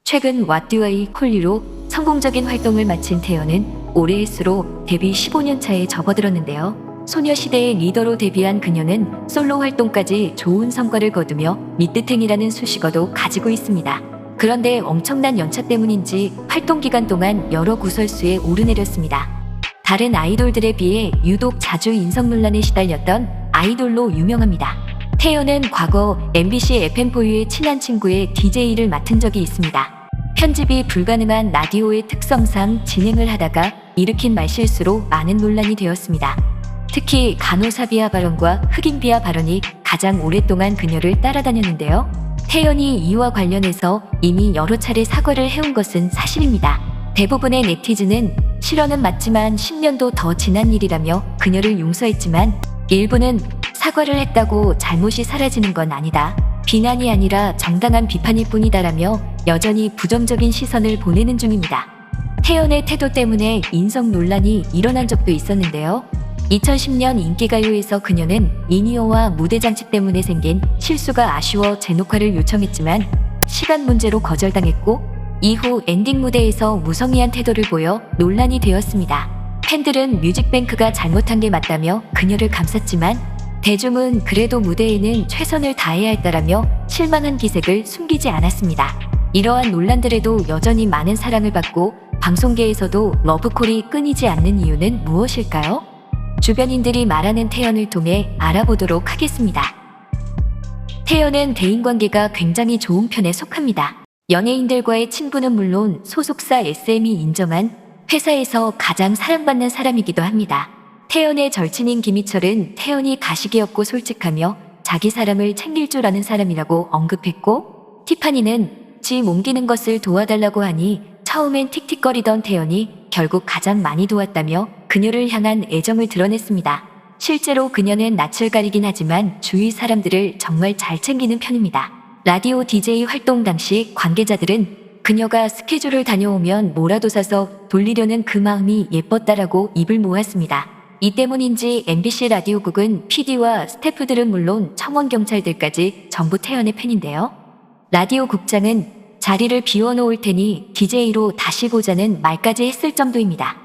최근 왓듀와의 콜리로 성공적인 활동을 마친 태연은 올해 수로 데뷔 15년 차에 접어들었는데요. 소녀시대의 리더로 데뷔한 그녀는 솔로 활동까지 좋은 성과를 거두며 미뜨탱이라는 수식어도 가지고 있습니다. 그런데 엄청난 연차 때문인지 활동 기간 동안 여러 구설수에 오르내렸습니다. 다른 아이돌들에 비해 유독 자주 인성 논란에 시달렸던 아이돌로 유명합니다. 태연은 과거 MBC FM4U의 친한 친구의 DJ를 맡은 적이 있습니다. 편집이 불가능한 라디오의 특성상 진행을 하다가 일으킨 말실수로 많은 논란이 되었습니다. 특히 간호사비하 발언과 흑인비하 발언이 가장 오랫동안 그녀를 따라다녔는데요. 태연이 이와 관련해서 이미 여러 차례 사과를 해온 것은 사실입니다. 대부분의 네티즌은 실언은 맞지만 10년도 더 지난 일이라며 그녀를 용서했지만 일부는 사과를 했다고 잘못이 사라지는 건 아니다. 비난이 아니라 정당한 비판일 뿐이다라며 여전히 부정적인 시선을 보내는 중입니다. 태연의 태도 때문에 인성 논란이 일어난 적도 있었는데요. 2010년 인기가요에서 그녀는 인이어와 무대 장치 때문에 생긴 실수가 아쉬워 재녹화를 요청했지만 시간 문제로 거절당했고 이후 엔딩 무대에서 무성의한 태도를 보여 논란이 되었습니다. 팬들은 뮤직뱅크가 잘못한 게 맞다며 그녀를 감쌌지만 대중은 그래도 무대에는 최선을 다해야 했다라며 실망한 기색을 숨기지 않았습니다. 이러한 논란들에도 여전히 많은 사랑을 받고 방송계에서도 러브콜이 끊이지 않는 이유는 무엇일까요? 주변인들이 말하는 태연을 통해 알아보도록 하겠습니다. 태연은 대인관계가 굉장히 좋은 편에 속합니다. 연예인들과의 친분은 물론 소속사 SM이 인정한 회사에서 가장 사랑받는 사람이기도 합니다. 태연의 절친인 김희철은 태연이 가식이 없고 솔직하며 자기 사람을 챙길 줄 아는 사람이라고 언급했고, 티파니는 지 옮기는 것을 도와달라고 하니 처음엔 틱틱거리던 태연이 결국 가장 많이 도왔다며 그녀를 향한 애정을 드러냈습니다. 실제로 그녀는 낯을 가리긴 하지만 주위 사람들을 정말 잘 챙기는 편입니다. 라디오 DJ 활동 당시 관계자들은 그녀가 스케줄을 다녀오면 뭐라도 사서 돌리려는 그 마음이 예뻤다라고 입을 모았습니다. 이 때문인지 MBC 라디오국은 PD와 스태프들은 물론 청원경찰들까지 전부 태연의 팬인데요. 라디오 국장은 자리를 비워놓을 테니 DJ로 다시 보자는 말까지 했을 정도입니다.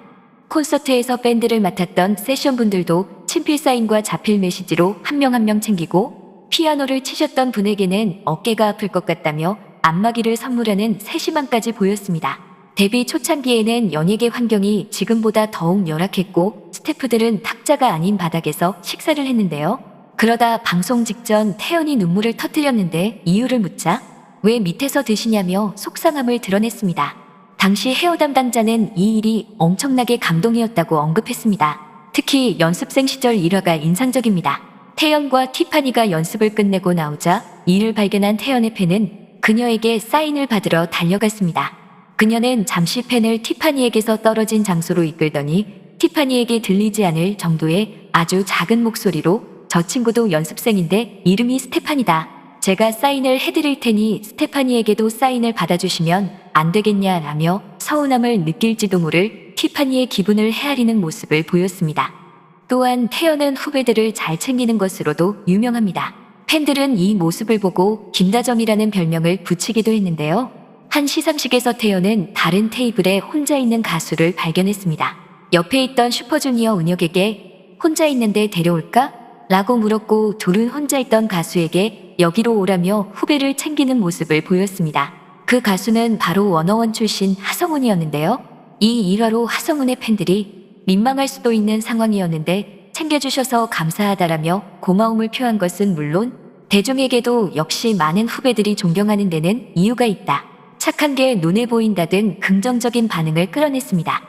콘서트에서 밴드를 맡았던 세션분들도 친필 사인과 자필 메시지로 한 명 한 명 챙기고, 피아노를 치셨던 분에게는 어깨가 아플 것 같다며 안마기를 선물하는 세심함까지 보였습니다. 데뷔 초창기에는 연예계 환경이 지금보다 더욱 열악했고 스태프들은 탁자가 아닌 바닥에서 식사를 했는데요. 그러다 방송 직전 태연이 눈물을 터뜨렸는데 이유를 묻자 왜 밑에서 드시냐며 속상함을 드러냈습니다. 당시 헤어 담당자는 이 일이 엄청나게 감동이었다고 언급했습니다. 특히 연습생 시절 일화가 인상적입니다. 태연과 티파니가 연습을 끝내고 나오자 이를 발견한 태연의 팬은 그녀에게 사인을 받으러 달려갔습니다. 그녀는 잠시 팬을 티파니에게서 떨어진 장소로 이끌더니 티파니에게 들리지 않을 정도의 아주 작은 목소리로 저 친구도 연습생인데 이름이 스테파니다. 제가 사인을 해드릴 테니 스테파니에게도 사인을 받아주시면 안 되겠냐라며 서운함을 느낄지도 모를 티파니의 기분을 헤아리는 모습을 보였습니다. 또한 태연은 후배들을 잘 챙기는 것으로도 유명합니다. 팬들은 이 모습을 보고 김다정이라는 별명을 붙이기도 했는데요. 한 시상식에서 태연은 다른 테이블에 혼자 있는 가수를 발견했습니다. 옆에 있던 슈퍼주니어 은혁에게 혼자 있는데 데려올까? 라고 물었고 둘은 혼자 있던 가수에게 여기로 오라며 후배를 챙기는 모습을 보였습니다. 그 가수는 바로 워너원 출신 하성운이었는데요. 이 일화로 하성운의 팬들이 민망할 수도 있는 상황이었는데 챙겨주셔서 감사하다라며 고마움을 표한 것은 물론 대중에게도 역시 많은 후배들이 존경하는 데는 이유가 있다. 착한 게 눈에 보인다 등 긍정적인 반응을 끌어냈습니다.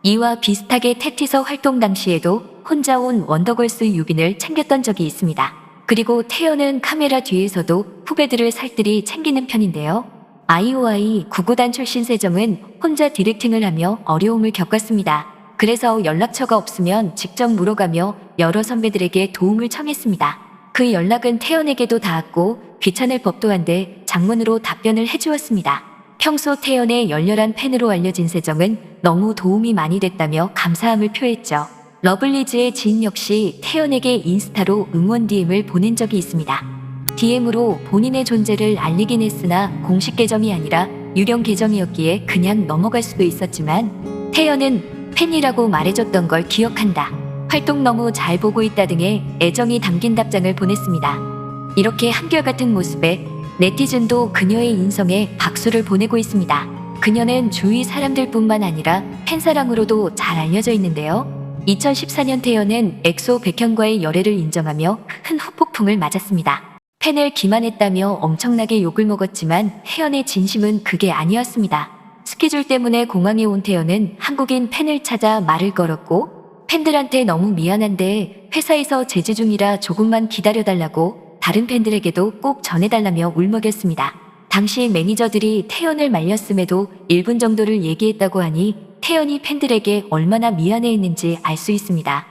이와 비슷하게 탭티서 활동 당시에도 혼자 온 원더걸스 유빈을 챙겼던 적이 있습니다. 그리고 태연은 카메라 뒤에서도 후배들을 살뜰히 챙기는 편인데요. 아이오아이 구구단 출신 세정은 혼자 디렉팅을 하며 어려움을 겪었습니다. 그래서 연락처가 없으면 직접 물어가며 여러 선배들에게 도움을 청했습니다. 그 연락은 태연에게도 닿았고 귀찮을 법도 한데 장문으로 답변을 해주었습니다. 평소 태연의 열렬한 팬으로 알려진 세정은 너무 도움이 많이 됐다며 감사함을 표했죠. 러블리즈의 진 역시 태연에게 인스타로 응원 DM을 보낸 적이 있습니다. DM으로 본인의 존재를 알리긴 했으나 공식 계정이 아니라 유령 계정이었기에 그냥 넘어갈 수도 있었지만 태연은 팬이라고 말해줬던 걸 기억한다. 활동 너무 잘 보고 있다 등의 애정이 담긴 답장을 보냈습니다. 이렇게 한결같은 모습에 네티즌도 그녀의 인성에 박수를 보내고 있습니다. 그녀는 주위 사람들뿐만 아니라 팬사랑으로도 잘 알려져 있는데요. 2014년 태연은 엑소 백현과의 열애를 인정하며 큰 후폭풍을 맞았습니다. 팬을 기만했다며 엄청나게 욕을 먹었지만 태연의 진심은 그게 아니었습니다. 스케줄 때문에 공항에 온 태연은 한국인 팬을 찾아 말을 걸었고 팬들한테 너무 미안한데 회사에서 제재 중이라 조금만 기다려달라고 다른 팬들에게도 꼭 전해달라며 울먹였습니다. 당시 매니저들이 태연을 말렸음에도 1분 정도를 얘기했다고 하니 태연이 팬들에게 얼마나 미안해했는지 알 수 있습니다.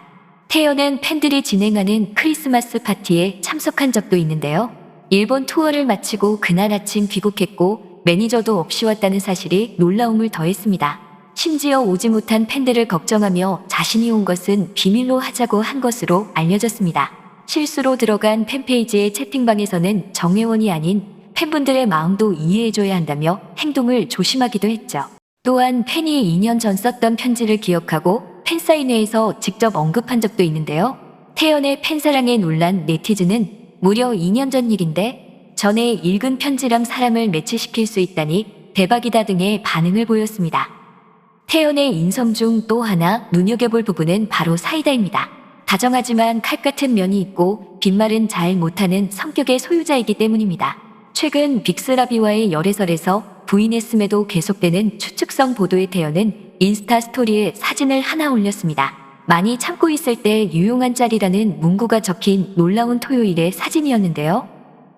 태연은 팬들이 진행하는 크리스마스 파티에 참석한 적도 있는데요. 일본 투어를 마치고 그날 아침 귀국했고 매니저도 없이 왔다는 사실이 놀라움을 더했습니다. 심지어 오지 못한 팬들을 걱정하며 자신이 온 것은 비밀로 하자고 한 것으로 알려졌습니다. 실수로 들어간 팬페이지의 채팅방에서는 정회원이 아닌 팬분들의 마음도 이해해줘야 한다며 행동을 조심하기도 했죠. 또한 팬이 2년 전 썼던 편지를 기억하고 팬사인회에서 직접 언급한 적도 있는데요. 태연의 팬사랑에 놀란 네티즌은 무려 2년 전 일인데 전에 읽은 편지랑 사람을 매치시킬 수 있다니 대박이다 등의 반응을 보였습니다. 태연의 인성 중 또 하나 눈여겨볼 부분은 바로 사이다입니다. 다정하지만 칼 같은 면이 있고 빈말은 잘 못하는 성격의 소유자이기 때문입니다. 최근 빅스라비와의 열애설에서 부인했음에도 계속되는 추측성 보도의 태연은 인스타 스토리에 사진을 하나 올렸습니다. 많이 참고 있을 때 유용한 짤이라는 문구가 적힌 놀라운 토요일의 사진이었는데요.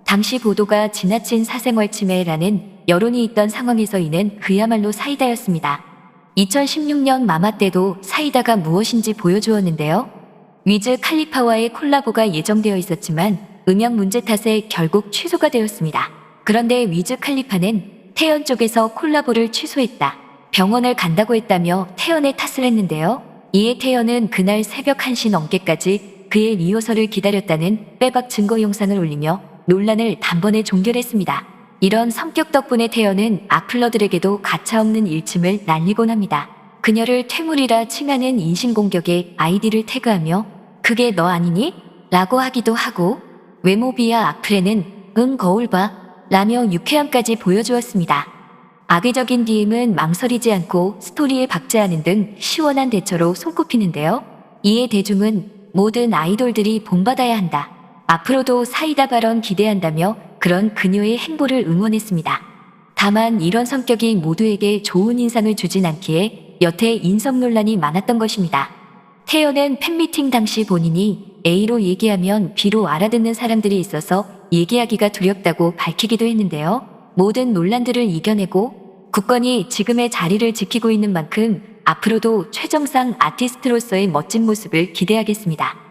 당시 보도가 지나친 사생활 침해라는 여론이 있던 상황에서이는 그야말로 사이다였습니다. 2016년 마마 때도 사이다가 무엇인지 보여주었는데요. 위즈 칼리파와의 콜라보가 예정되어 있었지만 음향 문제 탓에 결국 취소가 되었습니다. 그런데 위즈 칼리파는 태연 쪽에서 콜라보를 취소했다. 병원을 간다고 했다며 태연의 탓을 했는데요. 이에 태연은 그날 새벽 1시 넘게까지 그의 리허설을 기다렸다는 빼박 증거 영상을 올리며 논란을 단번에 종결했습니다. 이런 성격 덕분에 태연은 악플러들에게도 가차없는 일침을 날리곤 합니다. 그녀를 퇴물이라 칭하는 인신공격에 아이디를 태그하며 그게 너 아니니? 라고 하기도 하고 외모 비하 악플에는 응 거울 봐 라며 유쾌함까지 보여주었습니다. 악의적인 DM은 망설이지 않고 스토리에 박제하는 등 시원한 대처로 손꼽히는데요. 이에 대중은 모든 아이돌들이 본받아야 한다. 앞으로도 사이다 발언 기대한다며 그런 그녀의 행보를 응원했습니다. 다만 이런 성격이 모두에게 좋은 인상을 주진 않기에 여태 인성 논란이 많았던 것입니다. 태연은 팬미팅 당시 본인이 A로 얘기하면 B로 알아듣는 사람들이 있어서 얘기하기가 두렵다고 밝히기도 했는데요. 모든 논란들을 이겨내고 굳건히 지금의 자리를 지키고 있는 만큼 앞으로도 최정상 아티스트로서의 멋진 모습을 기대하겠습니다.